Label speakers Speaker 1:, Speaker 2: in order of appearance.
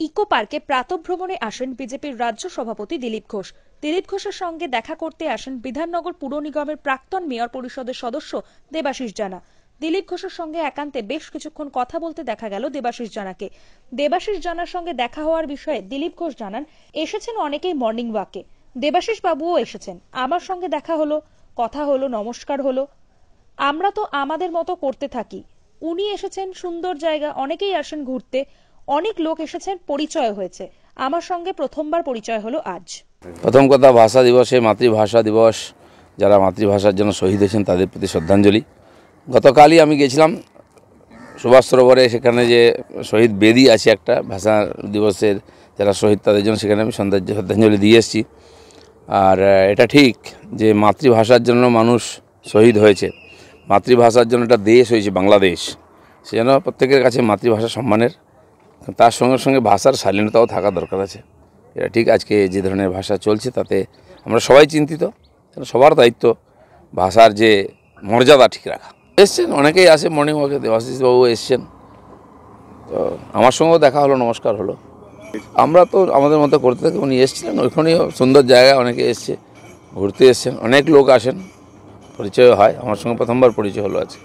Speaker 1: Eco পার্কে প্রাতঃভ্রমণে আসেন বিজেপির রাজ্য সভাপতি দিলীপ ঘোষ। দিলীপ ঘোষের সঙ্গে দেখা করতে আসেন বিধাননগর পুর নিগমের প্রাক্তন মেয়র পরিষদের সদস্য দেবাশিস জানা। দিলীপ ঘোষের সঙ্গে একান্তে বেশ কিছুক্ষণ কথা বলতে দেখা গেল দেবাশিস জানাকে। দেবাশিস জানার সঙ্গে দেখা হওয়ার বিষয়ে দিলীপ ঘোষ জানান, এসেছেন অনেকেই মর্নিং ওয়াকে, দেবাশিস বাবুও এসেছেন, আমার সঙ্গে দেখা হলো, কথা হলো, নমস্কার হলো। আমরা তো আমাদের মতো করতে থাকি। উনি এসেছেন, সুন্দর জায়গা, অনেকেই আসেন ঘুরতে, অনেক লোক এসেছেন, পরিচয় হয়েছে। আমার সঙ্গে প্রথমবার পরিচয় হলো আজ।
Speaker 2: প্রথম কথা, ভাষা দিবসে মাতৃভাষা দিবস, যারা মাতৃভাষার জন্য শহীদ হয়েছেন তাদের প্রতি শ্রদ্ধাঞ্জলি। গতকালই আমি গেছিলাম সুভাষ সরোবরে, সেখানে যে শহীদ বেদি আছে একটা ভাষা দিবসের যারা শহীদ তাদের জন্য, সেখানে আমি শ্রদ্ধাঞ্জলি দিয়ে এসেছি। আর এটা ঠিক যে মাতৃভাষার জন্য মানুষ শহীদ হয়েছে, মাতৃভাষার জন্য একটা দেশ হয়েছে বাংলাদেশ, সেজন্য প্রত্যেকের কাছে মাতৃভাষা সম্মানের, তার সঙ্গে সঙ্গে ভাষার শালীনতাও থাকা দরকার আছে। এটা ঠিক, আজকে যে ধরনের ভাষা চলছে তাতে আমরা সবাই চিন্তিত, সবার দায়িত্ব ভাষার যে মর্যাদা ঠিক রাখা। এসছেন অনেকেই আসে মর্নিং ওয়াকে, দেবাশিসবাবু এসছেন, তো আমার সঙ্গেও দেখা হলো, নমস্কার হলো। আমরা তো আমাদের মতো করতে থাকি, উনি এসছিলেন, ওইখানেও সুন্দর জায়গায় অনেকে এসছে, ঘুরতে এসছেন, অনেক লোক আসেন, পরিচয় হয়। আমার সঙ্গে প্রথমবার পরিচয় হলো আজকে।